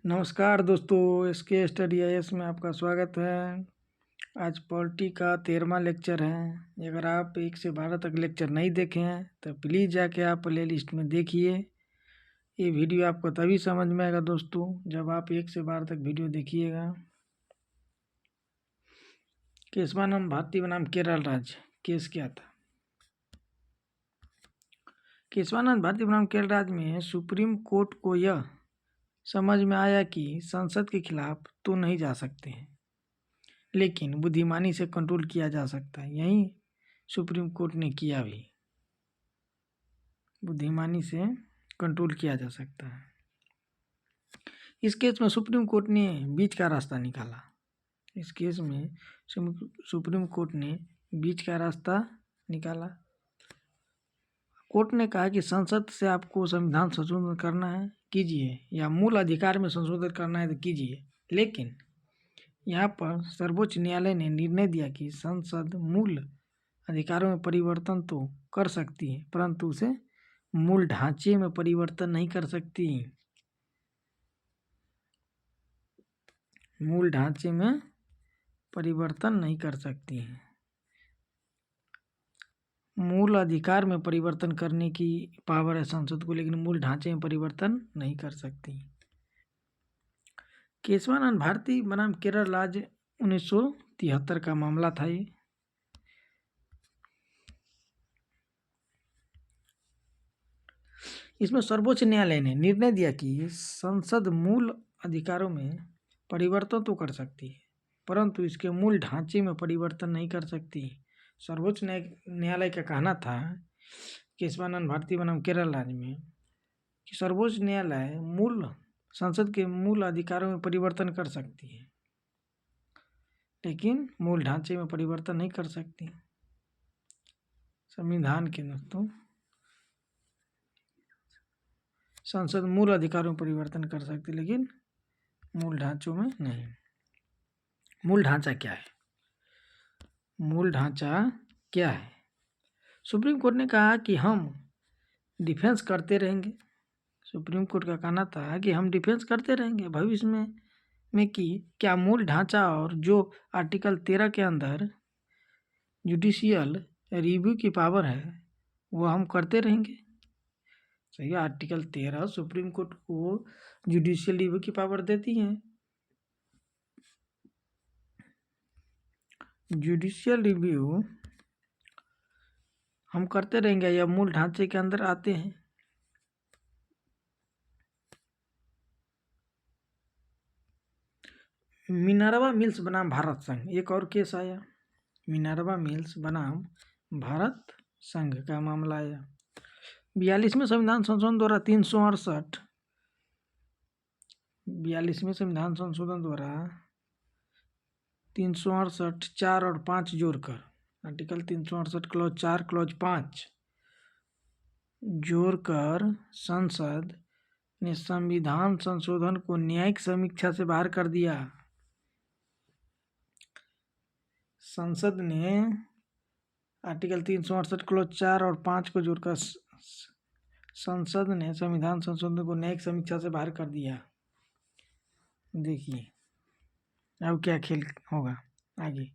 नमस्कार दोस्तों, SK study IAS में आपका स्वागत है। आज पॉलिटी का 13वां लेक्चर है। अगर आप 1 से 12 तक लेक्चर नहीं देखे हैं तो प्लीज़ जाके आप प्ले लिस्ट में देखिए। ये वीडियो आपको तभी समझ में आएगा दोस्तों जब आप 1 से 12 तक वीडियो देखिएगा। केशवानंद भारती बनाम केरल राज्य केस क्या था? केशवानंद भारती बनाम केरल राज्य में सुप्रीम कोर्ट को यह समझ में आया कि संसद के खिलाफ तो नहीं जा सकते हैं, लेकिन बुद्धिमानी से कंट्रोल किया जा सकता है। यही सुप्रीम कोर्ट ने किया भी, बुद्धिमानी से कंट्रोल किया जा सकता है। इस केस में सुप्रीम कोर्ट ने बीच का रास्ता निकाला। इस केस में सुप्रीम कोर्ट ने बीच का रास्ता निकाला। कोर्ट ने कहा कि संसद से आपको संविधान संशोधन करना है कीजिए, या मूल अधिकार में संशोधन करना है तो कीजिए, लेकिन यहाँ पर सर्वोच्च न्यायालय ने निर्णय दिया कि संसद मूल अधिकारों में परिवर्तन तो कर सकती है, परंतु उसे मूल ढांचे में परिवर्तन नहीं कर सकती। मूल ढांचे में परिवर्तन नहीं कर सकती है। मूल अधिकार में परिवर्तन करने की पावर है संसद को, लेकिन मूल ढांचे में परिवर्तन नहीं कर सकती। केशवानंद भारती बनाम केरल राज्य 1973 का मामला था ये। इसमें सर्वोच्च न्यायालय ने निर्णय दिया कि संसद मूल अधिकारों में परिवर्तन तो कर सकती है, परंतु इसके मूल ढांचे में परिवर्तन नहीं कर सकती। सर्वोच्च न्यायालय का कहना था केशवानंद भारती बनाम केरल राज्य में कि सर्वोच्च न्यायालय संसद के मूल अधिकारों में परिवर्तन कर सकती है, लेकिन मूल ढांचे में परिवर्तन नहीं कर सकती। संविधान के दोस्तों, संसद मूल अधिकारों में परिवर्तन कर सकती, लेकिन मूल ढांचों में नहीं। मूल ढांचा क्या है? मूल ढांचा क्या है? सुप्रीम कोर्ट ने कहा कि हम डिफेंस करते रहेंगे। सुप्रीम कोर्ट का कहना था कि हम डिफेंस करते रहेंगे भविष्य में कि क्या मूल ढांचा और जो आर्टिकल 13 के अंदर जुडिशियल रिव्यू की पावर है वो हम करते रहेंगे। सही है, आर्टिकल 13 सुप्रीम कोर्ट को जुडिशियल रिव्यू की पावर देती है। जुडिशियल रिव्यू हम करते रहेंगे या मूल ढांचे के अंदर आते हैं। मिनर्वा मिल्स बनाम भारत संघ, एक और केस आया। मिनर्वा मिल्स बनाम भारत संघ का मामला आया। 42वें संविधान संशोधन द्वारा 368 42वें संविधान संशोधन द्वारा 368 4 और 5 जोड़कर, आर्टिकल 368 क्लॉज 4 क्लॉज 5 जोड़कर संसद ने संविधान संशोधन को न्यायिक समीक्षा से बाहर कर दिया। संसद ने आर्टिकल 368 क्लॉज 4 और 5 को जोड़कर संसद ने संविधान संशोधन को न्यायिक समीक्षा से बाहर कर दिया। देखिए अब क्या खेल होगा आगे।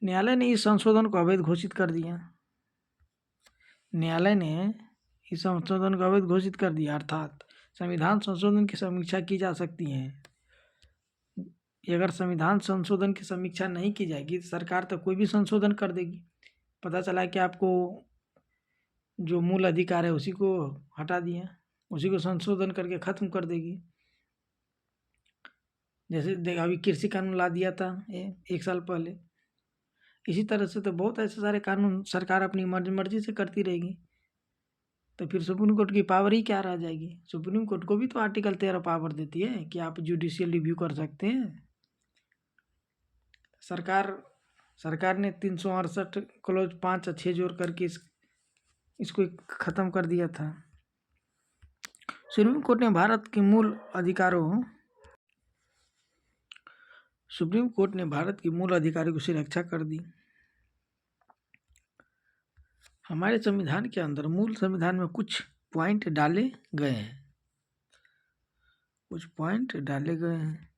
न्यायालय ने इस संशोधन को अवैध घोषित कर दिया। न्यायालय ने इस संशोधन को अवैध घोषित कर दिया, अर्थात संविधान संशोधन की समीक्षा की जा सकती है। अगर संविधान संशोधन की समीक्षा नहीं की जाएगी तो सरकार तो कोई भी संशोधन कर देगी। पता चला कि आपको जो मूल अधिकार है उसी को हटा दिया, उसी को संशोधन करके ख़त्म कर देगी। जैसे अभी कृषि कानून ला दिया था 1 साल पहले। इसी तरह से तो बहुत ऐसे सारे कानून सरकार अपनी मर्जी से करती रहेगी, तो फिर सुप्रीम कोर्ट की पावर ही क्या रह जाएगी। सुप्रीम कोर्ट को भी तो आर्टिकल 13 पावर देती है कि आप जुडिशियल रिव्यू कर सकते हैं। सरकार ने 368 क्लॉज 5 और 6 जोड़ करके इसको ख़त्म कर दिया था। सुप्रीम कोर्ट ने भारत की मूल अधिकारों की सुरक्षा कर दी। हमारे संविधान के अंदर मूल संविधान में कुछ पॉइंट डाले गए हैं। कुछ पॉइंट डाले गए हैं।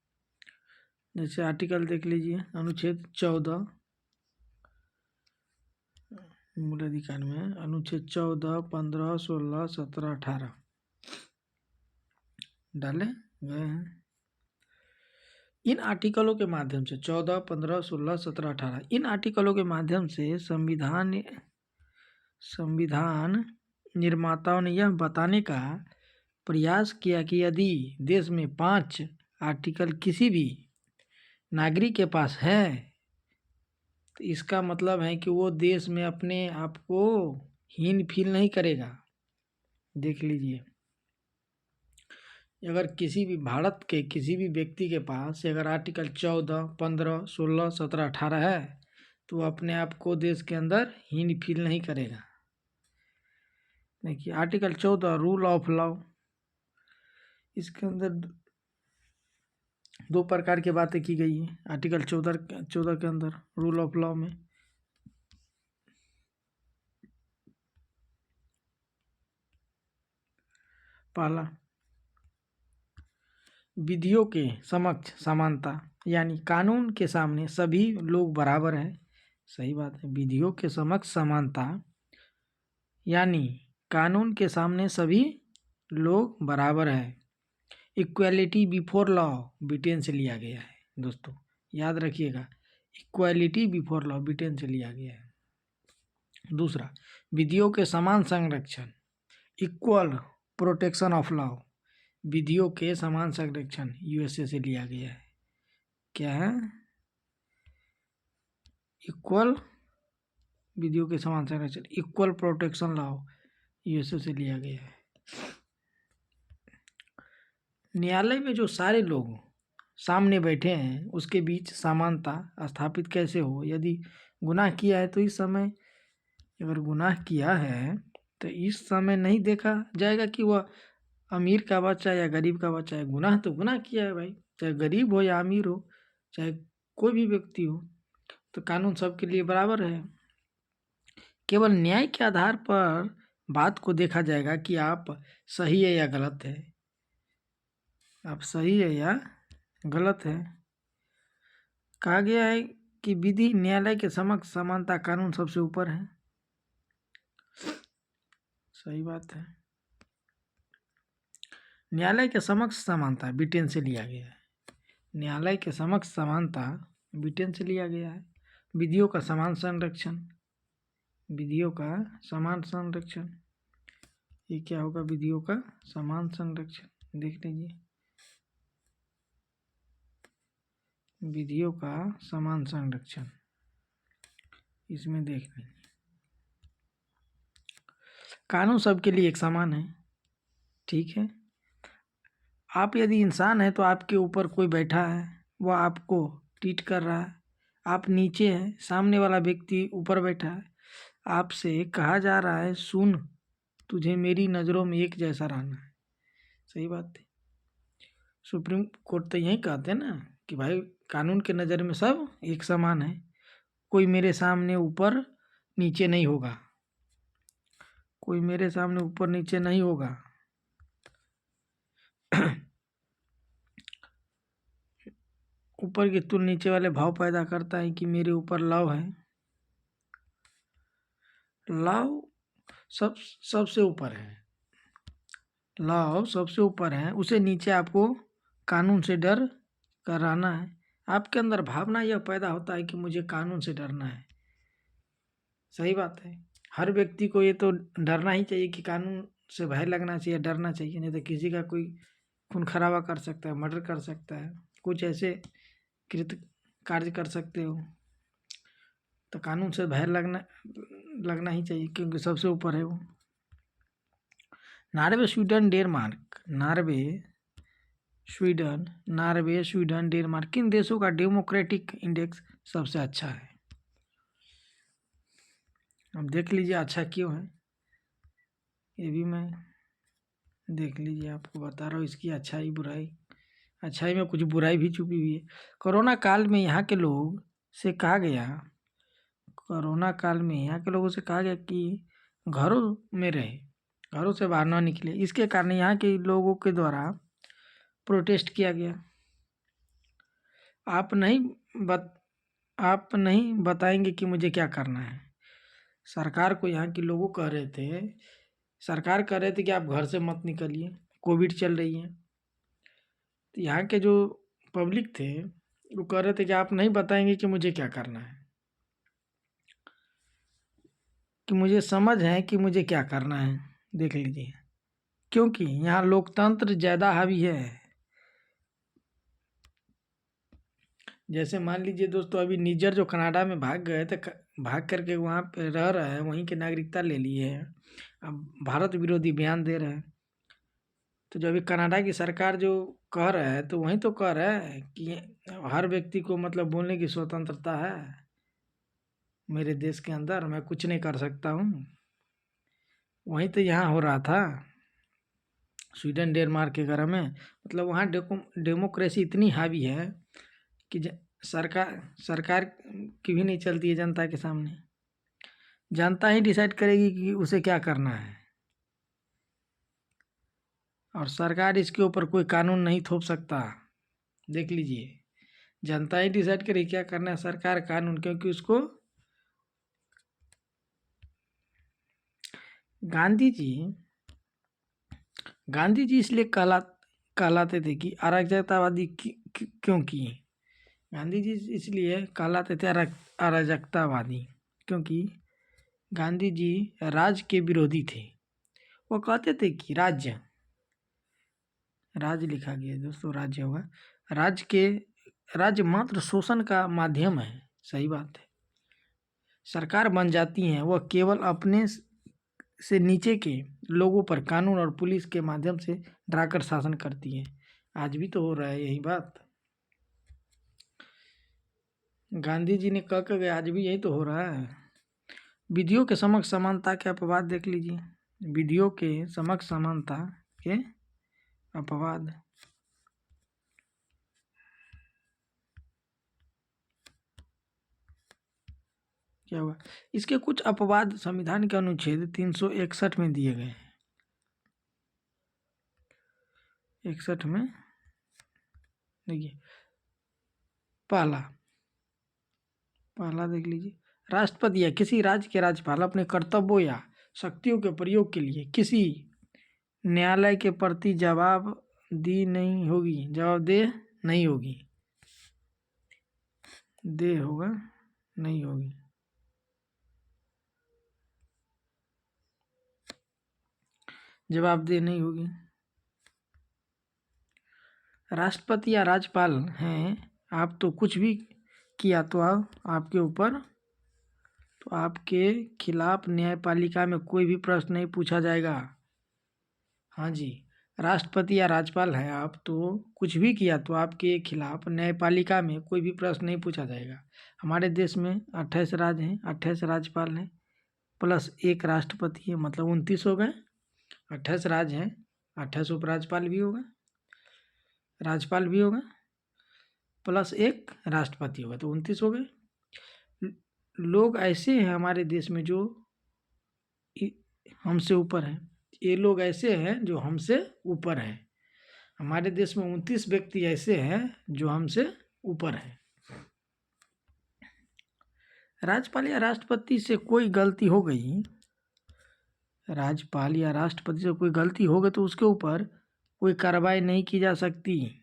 जैसे आर्टिकल देख लीजिए, अनुच्छेद 14 मूल अधिकार में अनुच्छेद 14, 15, 16, 17, 18 डाले गए हैं। इन आर्टिकलों के माध्यम से 14, 15, 16, 17, 18 इन आर्टिकलों के माध्यम से संविधान निर्माताओं ने यह बताने का प्रयास किया कि यदि देश में 5 आर्टिकल किसी भी नागरिक के पास है तो इसका मतलब है कि वो देश में अपने आप को हीन फील नहीं करेगा। देख लीजिए, अगर किसी भी भारत के किसी भी व्यक्ति के पास अगर आर्टिकल 14, 15, 16, 17, 18 है तो वो अपने आप को देश के अंदर हीन फील नहीं करेगा। देखिए आर्टिकल 14 रूल ऑफ लॉ, इसके अंदर 2 प्रकार की बातें की गई है। आर्टिकल 14 के अंदर रूल ऑफ लॉ में पहला, विधियों के समक्ष समानता, यानी कानून के सामने सभी लोग बराबर हैं। सही बात है, विधियों के समक्ष समानता यानी कानून के सामने सभी लोग बराबर हैं। इक्वालिटी बिफोर लॉ ब्रिटेन से लिया गया है दोस्तों, याद रखिएगा, इक्वालिटी बिफोर लॉ ब्रिटेन से लिया गया है। दूसरा, विधियों के समान संरक्षण, इक्वल प्रोटेक्शन ऑफ लॉ, विधियों के समान संरक्षण यूएसए से लिया गया है। क्या है? इक्वल, विधियों के समान संरक्षण, इक्वल प्रोटेक्शन लॉ यूएसए से लिया गया है। न्यायालय में जो सारे लोग सामने बैठे हैं उसके बीच समानता स्थापित कैसे हो? यदि गुनाह किया है तो इस समय, अगर गुनाह किया है तो इस समय नहीं देखा जाएगा कि वह अमीर का बच्चा या गरीब का बच्चा है। गुनाह तो गुनाह किया है भाई, चाहे गरीब हो या अमीर हो, चाहे कोई भी व्यक्ति हो, तो कानून सबके लिए बराबर है। केवल न्याय के आधार पर बात को देखा जाएगा कि आप सही है या गलत है, आप सही है या गलत है। कहा गया है कि विधि न्यायालय के समक्ष समानता, कानून सबसे ऊपर है। सही बात है। न्यायालय के समक्ष समानता ब्रिटेन से लिया गया है। न्यायालय के समक्ष समानता ब्रिटेन से लिया गया है। विधियों का समान संरक्षण, विधियों का समान संरक्षण, ये क्या होगा? विधियों का समान संरक्षण, देख लीजिए, विधियों का समान संरक्षण, इसमें देख लीजिए, कानून सबके लिए एक समान है। ठीक है, आप यदि इंसान है तो आपके ऊपर कोई बैठा है, वह आपको ट्रीट कर रहा है, आप नीचे हैं, सामने वाला व्यक्ति ऊपर बैठा है, आपसे कहा जा रहा है सुन, तुझे मेरी नज़रों में एक जैसा रहना है। सही बात है। सुप्रीम कोर्ट तो यही कहते हैं ना कि भाई कानून के नज़र में सब एक समान है, कोई मेरे सामने ऊपर नीचे नहीं होगा, कोई मेरे सामने ऊपर नीचे नहीं होगा। ऊपर की तुल नीचे वाले भाव पैदा करता है कि मेरे ऊपर लव है, लव सबसे ऊपर है, लव सबसे ऊपर है, उसे नीचे आपको कानून से डर कर रहना है। आपके अंदर भावना यह पैदा होता है कि मुझे कानून से डरना है। सही बात है, हर व्यक्ति को ये तो डरना ही चाहिए कि कानून से भय लगना चाहिए, डरना चाहिए, नहीं तो किसी का कोई खून खराबा कर सकता है, मर्डर कर सकता है, कुछ ऐसे कृत कार्य कर सकते हो, तो कानून से भय लगना ही चाहिए क्योंकि सबसे ऊपर है वो। Norway, Sweden, Denmark, Norway, Sweden, Denmark, किन देशों का डेमोक्रेटिक इंडेक्स सबसे अच्छा है? अब देख लीजिए अच्छा क्यों है, ये भी मैं देख लीजिए, आपको बता रहा हूँ इसकी अच्छाई बुराई। अच्छाई में कुछ बुराई भी छुपी हुई है। कोरोना काल में यहाँ के लोग से कहा गया, कोरोना काल में यहाँ के लोगों से कहा गया कि घरों में रहे, घरों से बाहर ना निकले। इसके कारण यहाँ के लोगों के द्वारा प्रोटेस्ट किया गया। आप नहीं बताएंगे कि मुझे क्या करना है। सरकार को यहाँ के लोगों कह रहे थे, सरकार कह रहे थे कि आप घर से मत निकलिए, कोविड चल रही है। तो यहाँ के जो पब्लिक थे वो कह रहे थे कि आप नहीं बताएंगे कि मुझे क्या करना है, कि मुझे समझ है कि मुझे क्या करना है। देख लीजिए, क्योंकि यहाँ लोकतंत्र ज़्यादा हावी है। जैसे मान लीजिए दोस्तों, अभी निज्जर जो कनाडा में भाग गए थे, भाग करके वहाँ पे रह रहे हैं, वहीं की नागरिकता ले लिए हैं, अब भारत विरोधी बयान दे रहे हैं। तो जो अभी कनाडा की सरकार जो कह रहा है, तो वहीं तो कह रहा है कि हर व्यक्ति को मतलब बोलने की स्वतंत्रता है मेरे देश के अंदर, मैं कुछ नहीं कर सकता हूँ। वहीं तो यहाँ हो रहा था स्वीडन डेनमार्क वगैरह में, मतलब वहाँ डेमोक्रेसी इतनी हावी है कि सरकार सरकार की भी नहीं चलती है जनता के सामने। जनता ही डिसाइड करेगी कि उसे क्या करना है, और सरकार इसके ऊपर कोई कानून नहीं थोप सकता। देख लीजिए, जनता ही डिसाइड करे क्या करना है, सरकार कानून, क्योंकि उसको गांधी जी गांधी जी इसलिए कहलाते थे कि अराजकतावादी क्यों किए। गांधी जी इसलिए कहलाते थे अराजकतावादी क्योंकि गांधी जी राज के विरोधी थे। वो कहते थे कि राज्य लिखा गया है दोस्तों, राज्य होगा, राज्य मात्र शोषण का माध्यम है। सही बात है। सरकार बन जाती है वह केवल अपने से नीचे के लोगों पर कानून और पुलिस के माध्यम से डराकर शासन करती है। आज भी तो हो रहा है यही बात, गांधी जी ने कह कर गए, आज भी यही तो हो रहा है। विधियों के समक्ष समानता के अपवाद देख लीजिए, विधियों के समक्ष समानता के अपवाद। क्या हुआ, इसके कुछ अपवाद संविधान के अनुच्छेद 361 में दिए गए हैं। 61 में देखिए, पहला देख लीजिए, राष्ट्रपति या किसी राज्य के राज्यपाल अपने कर्तव्यों या शक्तियों के प्रयोग के लिए किसी न्यायालय के प्रति जवाबदेह नहीं होगी, नहीं होगी। जवाबदेह नहीं होगी। राष्ट्रपति या राज्यपाल हैं आप, तो कुछ भी किया तो आपके खिलाफ न्यायपालिका में कोई भी प्रश्न नहीं पूछा जाएगा। हाँ जी, राष्ट्रपति या राज्यपाल हैं आप, तो कुछ भी किया तो आपके खिलाफ न्यायपालिका में कोई भी प्रश्न नहीं पूछा जाएगा। हमारे देश में 28 राज्य हैं, 28 राज्यपाल हैं, प्लस एक राष्ट्रपति है, मतलब 29 हो गए। 28 राज्य हैं, 28 उपराज्यपाल भी होगा, राज्यपाल भी होगा, प्लस एक राष्ट्रपति होगा, तो 29 हो गए। लोग ऐसे हैं हमारे देश में जो हमसे ऊपर हैं, ये लोग ऐसे हैं जो हमसे ऊपर हैं। हमारे देश में 29 व्यक्ति ऐसे हैं जो हमसे ऊपर हैं। राज्यपाल या राष्ट्रपति से कोई गलती हो गई, राज्यपाल या राष्ट्रपति से कोई गलती हो गई तो उसके ऊपर कोई कार्रवाई नहीं की जा सकती,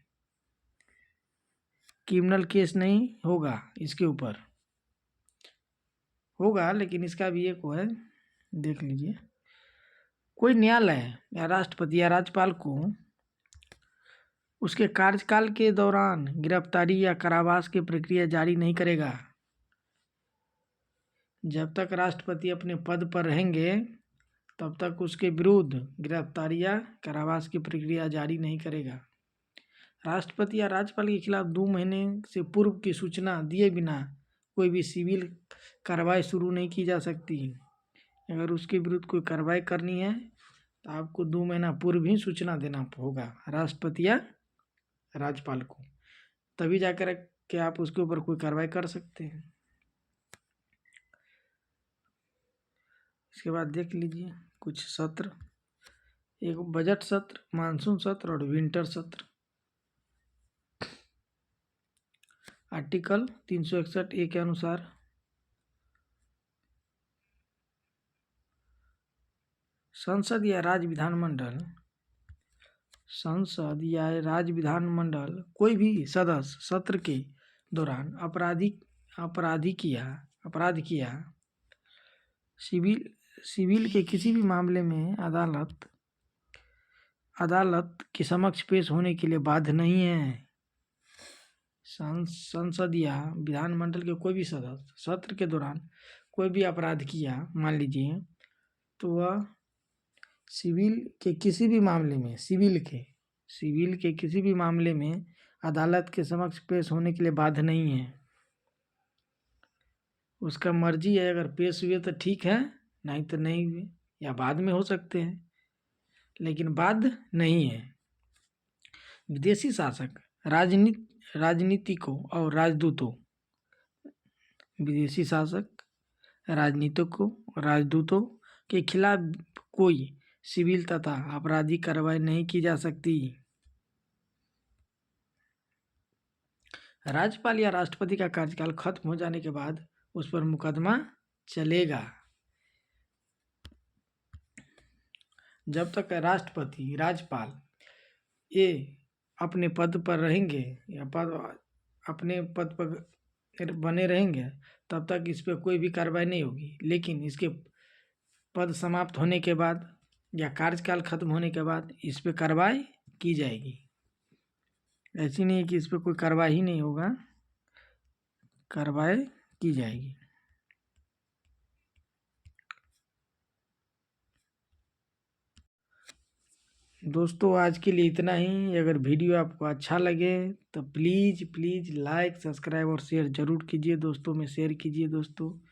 क्रिमिनल केस नहीं होगा, इसके ऊपर होगा, लेकिन इसका भी एक वो है, देख लीजिए। कोई न्यायालय या राष्ट्रपति या राज्यपाल को उसके कार्यकाल के दौरान गिरफ्तारी या कारावास की प्रक्रिया जारी नहीं करेगा। जब तक राष्ट्रपति अपने पद पर रहेंगे तब तक उसके विरुद्ध गिरफ्तारी या कारावास की प्रक्रिया जारी नहीं करेगा। राष्ट्रपति या राज्यपाल के खिलाफ 2 महीने से पूर्व की सूचना दिए बिना कोई भी सिविल कार्रवाई शुरू नहीं की जा सकती। अगर उसके विरुद्ध कोई कार्रवाई करनी है तो आपको 2 महीना पूर्व ही सूचना देना होगा राष्ट्रपति या राज्यपाल को, तभी जाकर के आप उसके ऊपर कोई कार्रवाई कर सकते हैं। इसके बाद देख लीजिए कुछ सत्र, एक बजट सत्र, मानसून सत्र और विंटर सत्र। आर्टिकल 361 के अनुसार संसद या राज्य विधानमंडल कोई भी सदस्य सत्र के दौरान अपराध किया सिविल के किसी भी मामले में अदालत के समक्ष पेश होने के लिए बाध्य नहीं है। संसद या विधानमंडल के कोई भी सदस्य सत्र के दौरान कोई भी अपराध किया मान लीजिए, तो वह सिविल के किसी भी मामले में अदालत के समक्ष पेश होने के लिए बाध्य नहीं है। उसका मर्जी है, अगर पेश हुए तो ठीक है, नहीं तो नहीं हुए या बाद में हो सकते हैं, लेकिन बाध्य नहीं है। विदेशी शासक राजनीतिकों और राजदूतों विदेशी शासक राजनीतिकों और राजदूतों के खिलाफ कोई सिविल तथा आपराधिक कार्रवाई नहीं की जा सकती। राज्यपाल या राष्ट्रपति का कार्यकाल खत्म हो जाने के बाद उस पर मुकदमा चलेगा। जब तक राष्ट्रपति राज्यपाल ये अपने पद पर रहेंगे या अपने पद पर बने रहेंगे, तब तक इस पर कोई भी कार्रवाई नहीं होगी। लेकिन इसके पद समाप्त होने के बाद या कार्यकाल खत्म होने के बाद इस पर कार्रवाई की जाएगी। ऐसी नहीं है कि इस पर कोई कार्रवाई ही नहीं होगा, कार्रवाई की जाएगी। दोस्तों आज के लिए इतना ही। अगर वीडियो आपको अच्छा लगे तो प्लीज़ लाइक, सब्सक्राइब और शेयर ज़रूर कीजिए। दोस्तों में शेयर कीजिए दोस्तों।